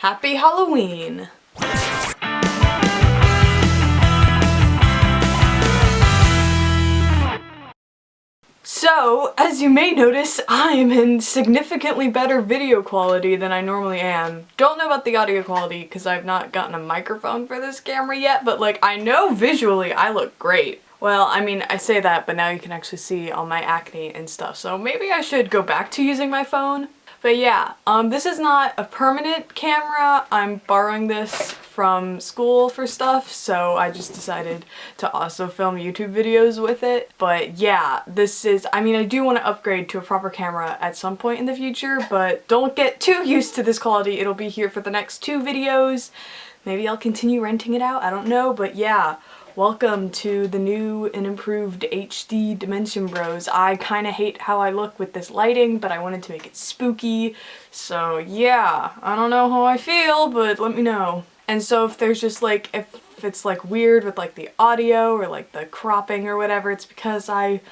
Happy Halloween! So, as you may notice, I am in significantly better video quality than I normally am. Don't know about the audio quality because I've not gotten a microphone for this camera yet, but like, I know visually I look great. Well, I mean, I say that, but now you can actually see all my acne and stuff, so maybe I should go back to using my phone. But yeah, this is not a permanent camera. I'm borrowing this from school for stuff, so I just decided to also film YouTube videos with it. But yeah, I mean, I do want to upgrade to a proper camera at some point in the future, but don't get too used to this quality. It'll be here for the next 2 videos. Maybe I'll continue renting it out, I don't know, but yeah. Welcome to the new and improved HD Dimension Bros. I kind of hate how I look with this lighting, but I wanted to make it spooky. So yeah, I don't know how I feel, but let me know. And so if there's just like, if it's like weird with like the audio or like the cropping or whatever, it's because I've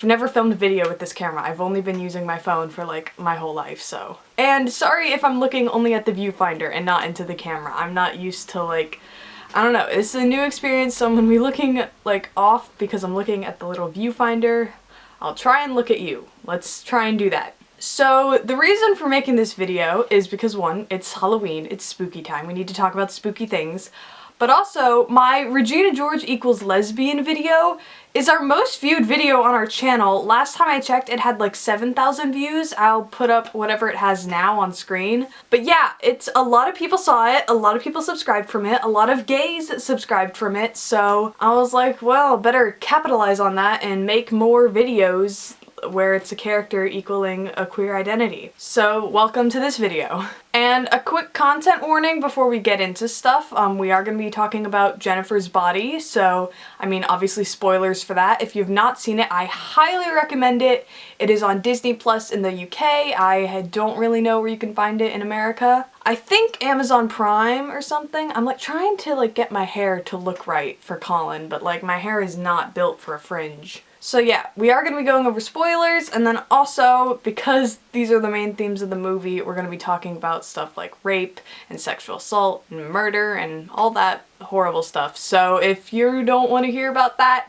never filmed a video with this camera. I've only been using my phone for like my whole life, so. And sorry if I'm looking only at the viewfinder and not into the camera. I'm not used to like, I don't know, it's a new experience, so I'm gonna be looking like off because I'm looking at the little viewfinder. I'll try and look at you. Let's try and do that. So the reason for making this video is because 1, it's Halloween, it's spooky time, we need to talk about spooky things. But also, my Regina George equals lesbian video is our most viewed video on our channel. Last time I checked, it had like 7,000 views. I'll put up whatever it has now on screen. But yeah, a lot of people saw it, a lot of people subscribed from it, a lot of gays subscribed from it, so I was like, well, better capitalize on that and make more videos where it's a character equaling a queer identity. So welcome to this video. And a quick content warning before we get into stuff. We are going to be talking about Jennifer's Body, so I mean obviously spoilers for that. If you've not seen it, I highly recommend it. It is on Disney Plus in the UK. I don't really know where you can find it in America. I think Amazon Prime or something. I'm like trying to like get my hair to look right for Colin, but like my hair is not built for a fringe. So yeah, we are going to be going over spoilers, and then also, because these are the main themes of the movie, we're going to be talking about stuff like rape and sexual assault and murder and all that horrible stuff. So if you don't want to hear about that,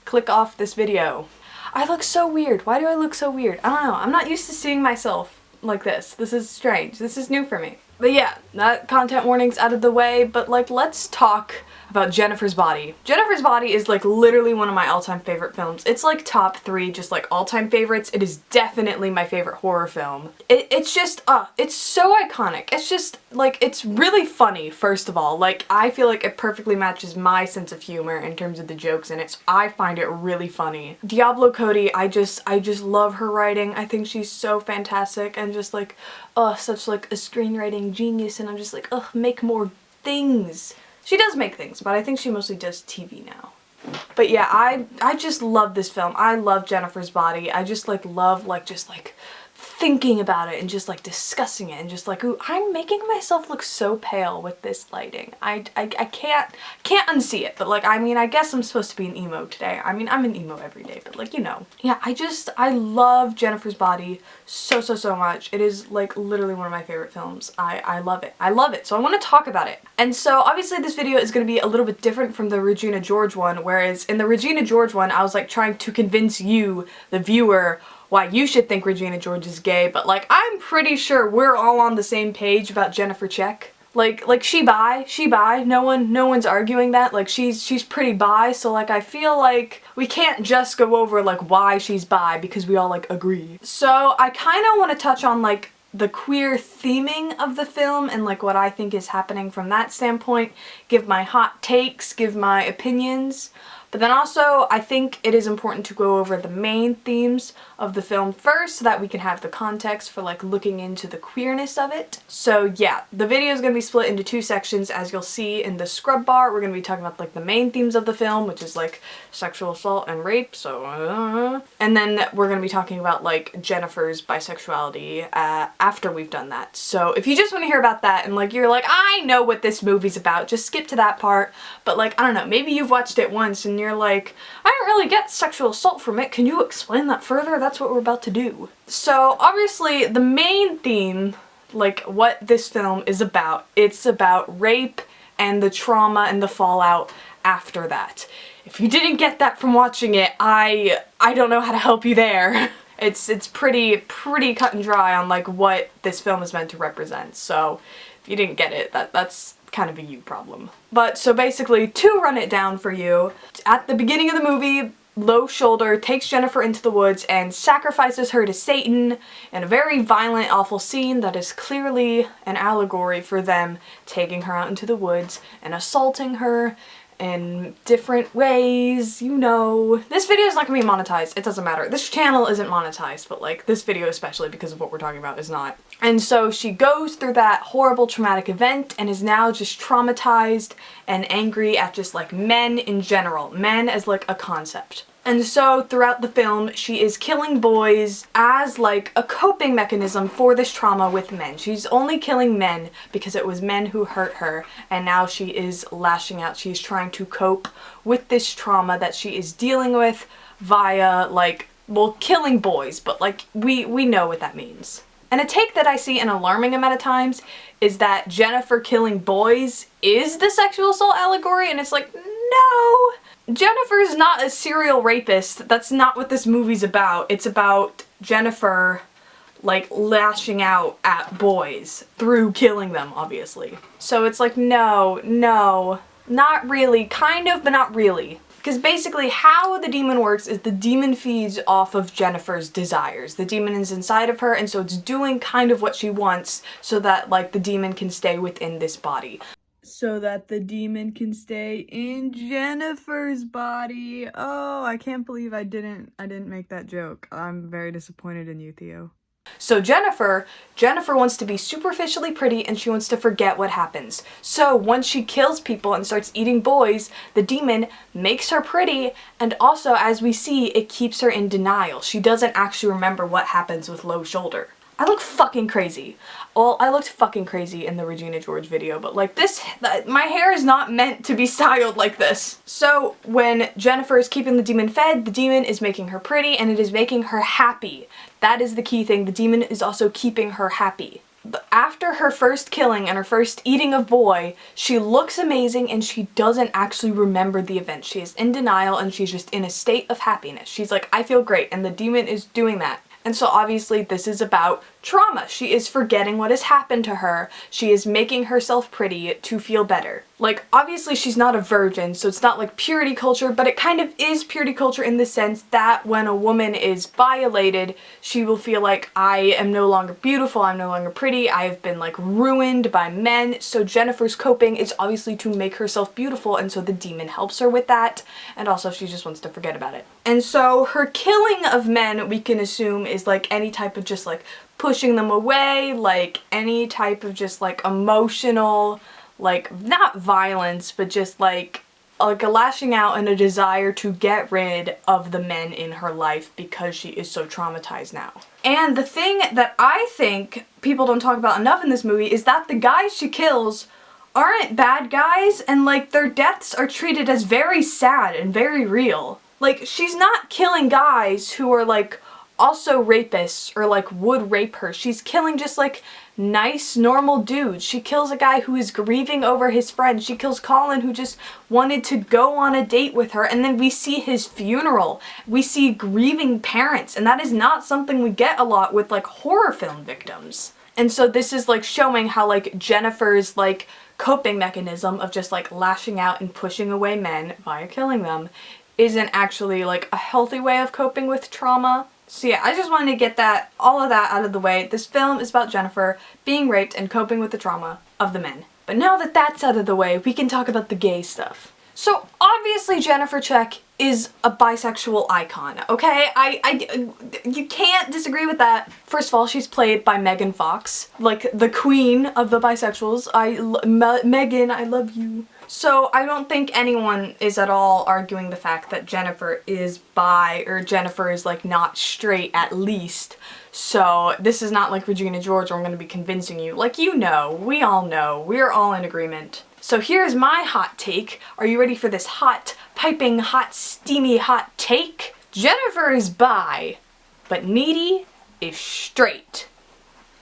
click off this video. I look so weird. Why do I look so weird? I don't know. I'm not used to seeing myself like this. This is strange. This is new for me. But yeah, that content warning's out of the way, but like let's talk about Jennifer's Body. Jennifer's Body is like literally one of my all-time favorite films. It's like top 3 just like all-time favorites. It is definitely my favorite horror film. It's just, it's so iconic. It's just like, it's really funny, first of all. Like, I feel like it perfectly matches my sense of humor in terms of the jokes in it. So I find it really funny. Diablo Cody, I just love her writing. I think she's so fantastic and just like, such like a screenwriting genius, and I'm just like, make more things. She does make things, but I think she mostly does TV now. But yeah, I just love this film. I love Jennifer's Body. I just like love just thinking about it and just like discussing it and just like, ooh, I'm making myself look so pale with this lighting. I can't unsee it, but like, I mean, I guess I'm supposed to be an emo today. I mean, I'm an emo every day, but like, you know. Yeah, I love Jennifer's Body so much. It is like literally one of my favorite films. I love it. I love it. So I want to talk about it. And so obviously this video is going to be a little bit different from the Regina George one, whereas in the Regina George one, I was like trying to convince you, the viewer, why you should think Regina George is gay, but like I'm pretty sure we're all on the same page about Jennifer Check. Like she bi, no one's arguing that. Like she's pretty bi, so like I feel like we can't just go over like why she's bi because we all like agree. So I kind of want to touch on like the queer theming of the film and like what I think is happening from that standpoint, give my hot takes, give my opinions. But then also, I think it is important to go over the main themes of the film first so that we can have the context for like looking into the queerness of it. So yeah, the video is going to be split into 2 sections, as you'll see in the scrub bar. We're going to be talking about like the main themes of the film, which is like sexual assault and rape, so and then we're going to be talking about like Jennifer's bisexuality after we've done that. So if you just want to hear about that and like you're like, I know what this movie's about, just skip to that part. But like, I don't know, maybe you've watched it once and you're like, I don't really get sexual assault from it. Can you explain that further? That's what we're about to do. So obviously the main theme like what this film is about. It's about rape and the trauma and the fallout after that. If you didn't get that from watching it, I don't know how to help you there. It's pretty cut and dry on like what this film is meant to represent. So if you didn't get it, that's kind of a you problem. But so basically, to run it down for you, at the beginning of the movie, Low Shoulder takes Jennifer into the woods and sacrifices her to Satan in a very violent, awful scene that is clearly an allegory for them taking her out into the woods and assaulting her in different ways, you know. This video is not gonna be monetized, it doesn't matter. This channel isn't monetized, but like this video especially because of what we're talking about is not. And so she goes through that horrible traumatic event and is now just traumatized and angry at just like men in general, men as like a concept. And so throughout the film, she is killing boys as like a coping mechanism for this trauma with men. She's only killing men because it was men who hurt her, and now she is lashing out. She's trying to cope with this trauma that she is dealing with via like, well, killing boys, but like we know what that means. And a take that I see an alarming amount of times is that Jennifer killing boys is the sexual assault allegory, and it's like, no! Jennifer's not a serial rapist. That's not what this movie's about. It's about Jennifer, like, lashing out at boys through killing them, obviously. So it's like, no, not really. Kind of, but not really. Because basically how the demon works is the demon feeds off of Jennifer's desires. The demon is inside of her, and so it's doing kind of what she wants so that, like, the demon can stay within this body. So that the demon can stay in Jennifer's body. Oh, I can't believe I didn't make that joke. I'm very disappointed in you, Theo. So Jennifer wants to be superficially pretty, and she wants to forget what happens. So once she kills people and starts eating boys, the demon makes her pretty, and also, as we see, it keeps her in denial. She doesn't actually remember what happens with Low Shoulder. I look fucking crazy. Well, I looked fucking crazy in the Regina George video, but like this, my hair is not meant to be styled like this. So when Jennifer is keeping the demon fed, the demon is making her pretty and it is making her happy. That is the key thing. The demon is also keeping her happy. After her first killing and her first eating of boy, she looks amazing and she doesn't actually remember the event. She is in denial and she's just in a state of happiness. She's like, I feel great, and the demon is doing that. And so obviously this is about trauma. She is forgetting what has happened to her. She is making herself pretty to feel better. Like, obviously she's not a virgin, so it's not like purity culture, but it kind of is purity culture in the sense that when a woman is violated, she will feel like, I am no longer beautiful, I'm no longer pretty, I have been like ruined by men. So Jennifer's coping is obviously to make herself beautiful, and so the demon helps her with that, and also she just wants to forget about it. And so her killing of men, we can assume, is like any type of just like pushing them away, like any type of just like emotional, like not violence, but just like a lashing out and a desire to get rid of the men in her life because she is so traumatized now. And the thing that I think people don't talk about enough in this movie is that the guys she kills aren't bad guys, and like their deaths are treated as very sad and very real. Like, she's not killing guys who are like also rapists or like would rape her. She's killing just like nice normal dudes. She kills a guy who is grieving over his friend. She kills Colin, who just wanted to go on a date with her, and then we see his funeral. We see grieving parents, and that is not something we get a lot with like horror film victims. And so this is like showing how like Jennifer's like coping mechanism of just like lashing out and pushing away men via killing them isn't actually like a healthy way of coping with trauma. So yeah, I just wanted to get that, all of that out of the way. This film is about Jennifer being raped and coping with the trauma of the men. But now that that's out of the way, we can talk about the gay stuff. So obviously Jennifer Check is a bisexual icon, okay? You can't disagree with that. First of all, she's played by Megan Fox, like the queen of the bisexuals. Megan, I love you. So I don't think anyone is at all arguing the fact that Jennifer is bi, or Jennifer is like not straight at least. So this is not like Regina George where I'm going to be convincing you. Like, you know, we all know, we're all in agreement. So here's my hot take. Are you ready for this hot, piping hot, steamy hot take? Jennifer is bi, but Needy is straight.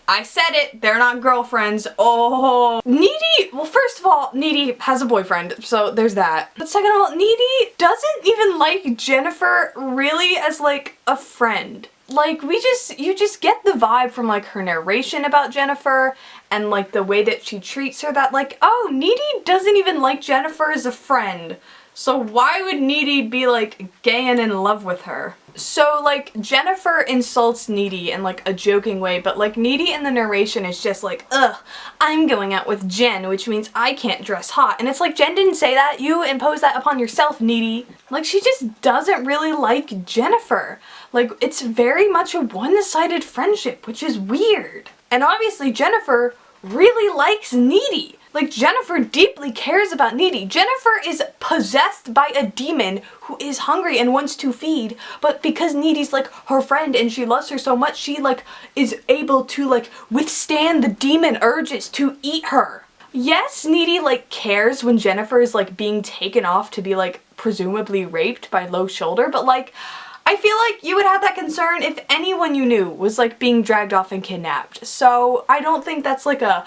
I said it, they're not girlfriends. Oh. Needy, well, first of all, Needy has a boyfriend, so there's that. But second of all, Needy doesn't even like Jennifer really as like a friend. Like, you just get the vibe from like her narration about Jennifer and like the way that she treats her that like, oh, Needy doesn't even like Jennifer as a friend. So why would Needy be like gay and in love with her? So like Jennifer insults Needy in like a joking way, but like Needy in the narration is just like, ugh, I'm going out with Jen, which means I can't dress hot. And it's like, Jen didn't say that, you imposed that upon yourself, Needy. Like, she just doesn't really like Jennifer. Like, it's very much a one-sided friendship, which is weird. And obviously Jennifer really likes Needy. Like, Jennifer deeply cares about Needy. Jennifer is possessed by a demon who is hungry and wants to feed, but because Needy's like her friend and she loves her so much, she like is able to like withstand the demon urges to eat her. Yes, Needy like cares when Jennifer is like being taken off to be like presumably raped by Low Shoulder, but like, I feel like you would have that concern if anyone you knew was like being dragged off and kidnapped. So I don't think that's like a,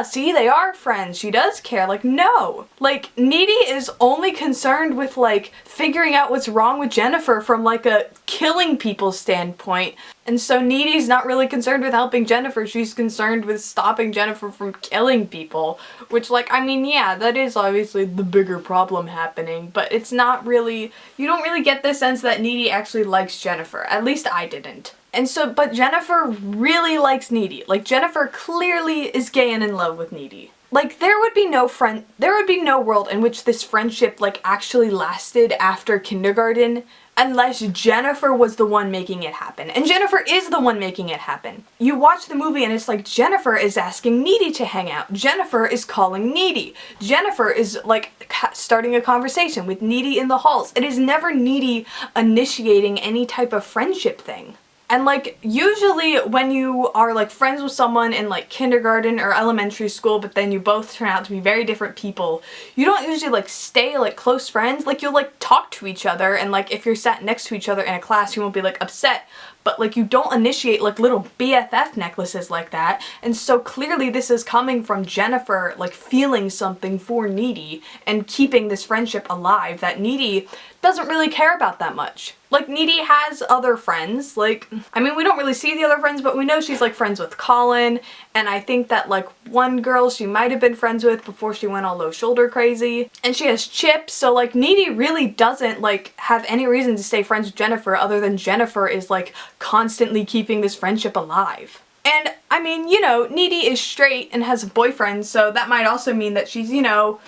see, they are friends, she does care. Like, no. Like, Needy is only concerned with like figuring out what's wrong with Jennifer from like a killing people standpoint. And so Needy's not really concerned with helping Jennifer, she's concerned with stopping Jennifer from killing people. Which, like, I mean, yeah, that is obviously the bigger problem happening, but it's not really, you don't really get the sense that Needy actually likes Jennifer. At least I didn't. And so, but Jennifer really likes Needy. Like, Jennifer clearly is gay and in love with Needy. Like, there would be no world in which this friendship, like, actually lasted after kindergarten unless Jennifer was the one making it happen. And Jennifer is the one making it happen. You watch the movie and it's like Jennifer is asking Needy to hang out. Jennifer is calling Needy. Jennifer is like starting a conversation with Needy in the halls. It is never Needy initiating any type of friendship thing. And like, usually when you are like friends with someone in like kindergarten or elementary school, but then you both turn out to be very different people, you don't usually like stay like close friends. Like, you'll like talk to each other, and like if you're sat next to each other in a class, you won't be like upset, but like you don't initiate like little BFF necklaces like that. And so clearly this is coming from Jennifer like feeling something for Needy and keeping this friendship alive that Needy doesn't really care about that much. Like, Needy has other friends, like, I mean, we don't really see the other friends, but we know she's like friends with Colin, and I think that like one girl she might have been friends with before she went all Low Shoulder crazy, and she has Chip, so like Needy really doesn't like have any reason to stay friends with Jennifer other than Jennifer is like constantly keeping this friendship alive. And I mean, you know, Needy is straight and has a boyfriend, so that might also mean that she's, you know,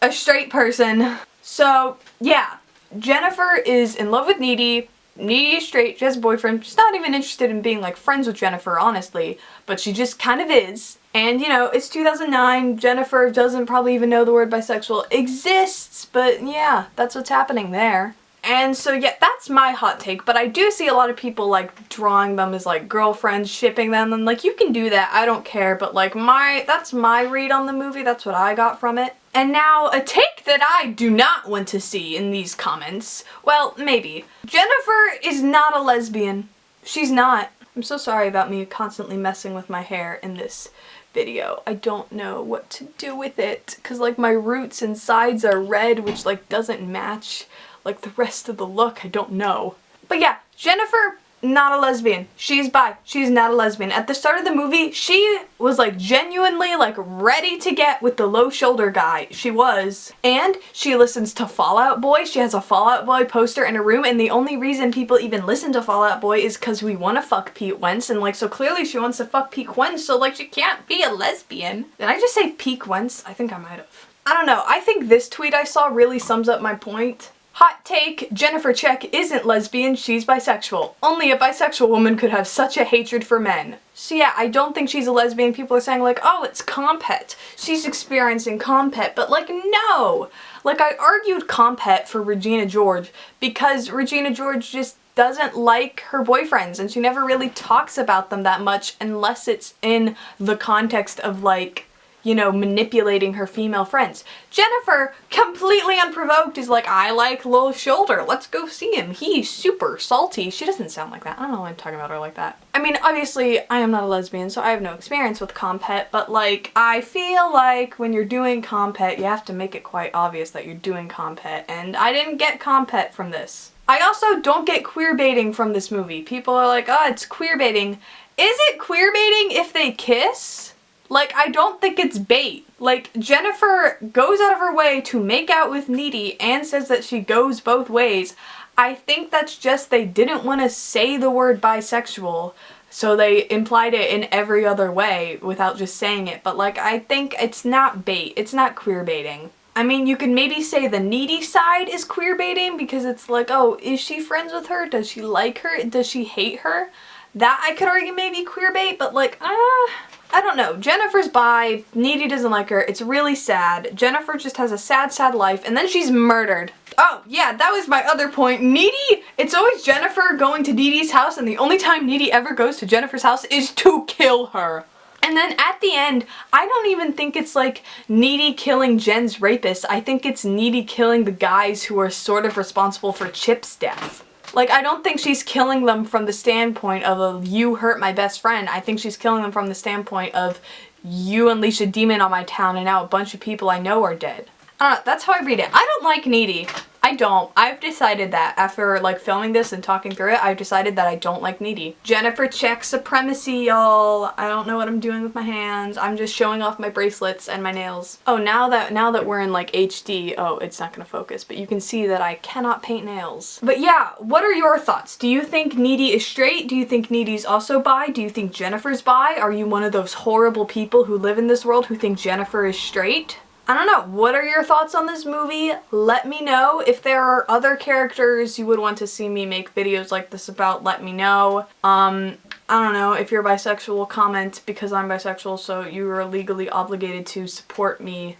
a straight person. So yeah. Jennifer is in love with Needy. Needy is straight, she has a boyfriend. She's not even interested in being like friends with Jennifer, honestly, but she just kind of is. And you know, it's 2009, Jennifer doesn't probably even know the word bisexual exists, but yeah, that's what's happening there. And so yeah, that's my hot take, but I do see a lot of people like drawing them as like girlfriends, shipping them, and like, you can do that, I don't care, but like that's my read on the movie, that's what I got from it. And now, a take that I do not want to see in these comments. Well, maybe. Jennifer is not a lesbian. She's not. I'm so sorry about me constantly messing with my hair in this video. I don't know what to do with it, because like my roots and sides are red, which like doesn't match like the rest of the look. I don't know. But yeah, Jennifer, not a lesbian. She's bi. She's not a lesbian. At the start of the movie, she was like genuinely like ready to get with the Low Shoulder guy. She was. And she listens to Fall Out Boy. She has a Fall Out Boy poster in her room, and the only reason people even listen to Fall Out Boy is because we want to fuck Pete Wentz, and like, so clearly she wants to fuck Pete Wentz, so like, she can't be a lesbian. Did I just say Pete Wentz? I think I might have. I don't know. I think this tweet I saw really sums up my point. Hot take, Jennifer Check isn't lesbian, she's bisexual. Only a bisexual woman could have such a hatred for men. So yeah, I don't think she's a lesbian. People are saying like, oh, it's compet. She's experiencing compet, but like, no. Like, I argued compet for Regina George because Regina George just doesn't like her boyfriends, and she never really talks about them that much unless it's in the context of like, you know, manipulating her female friends. Jennifer, completely unprovoked, is like, I like Low's shoulder, let's go see him, he's super salty. She doesn't sound like that. I don't know why I'm talking about her like that. I mean, obviously, I am not a lesbian, so I have no experience with compet, but like, I feel like when you're doing compet, you have to make it quite obvious that you're doing compet, and I didn't get compet from this. I also don't get queerbaiting from this movie. People are like, oh, it's queerbaiting. Is it queerbaiting if they kiss? Like, I don't think it's bait. Like, Jennifer goes out of her way to make out with Needy and says that she goes both ways. I think that's just they didn't want to say the word bisexual, so they implied it in every other way without just saying it. But like, I think it's not bait. It's not queerbaiting. I mean, you can maybe say the Needy side is queerbaiting because it's like, oh, is she friends with her? Does she like her? Does she hate her? That I could argue maybe queerbait, but like, I don't know. Jennifer's bi, Needy doesn't like her, it's really sad. Jennifer just has a sad, sad life, and then she's murdered. Oh, yeah, that was my other point. Needy, it's always Jennifer going to Needy's house, and the only time Needy ever goes to Jennifer's house is to kill her. And then at the end, I don't even think it's like Needy killing Jen's rapist. I think it's Needy killing the guys who are sort of responsible for Chip's death. Like, I don't think she's killing them from the standpoint of you hurt my best friend. I think she's killing them from the standpoint of you unleashed a demon on my town and now a bunch of people I know are dead. I don't know, that's how I read it. I don't like Needy. I don't. I've decided that after like filming this and talking through it, I've decided that I don't like Needy. Jennifer checks supremacy, y'all. I don't know what I'm doing with my hands. I'm just showing off my bracelets and my nails. Oh, now that we're in like HD, oh, it's not gonna focus, but you can see that I cannot paint nails. But yeah, what are your thoughts? Do you think Needy is straight? Do you think Needy's also bi? Do you think Jennifer's bi? Are you one of those horrible people who live in this world who think Jennifer is straight? I don't know. What are your thoughts on this movie? Let me know. If there are other characters you would want to see me make videos like this about, let me know. I don't know. If you're bisexual, comment, because I'm bisexual, so you are legally obligated to support me.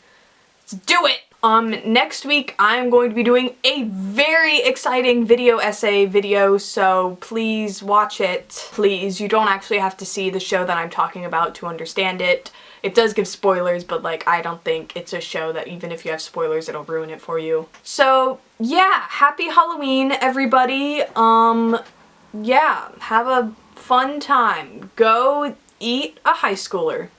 Let's do it! Next week I'm going to be doing a very exciting video essay video, so please watch it. Please, you don't actually have to see the show that I'm talking about to understand it. It does give spoilers, but like, I don't think it's a show that even if you have spoilers, it'll ruin it for you. So yeah, happy Halloween, everybody. Yeah, have a fun time. Go eat a high schooler.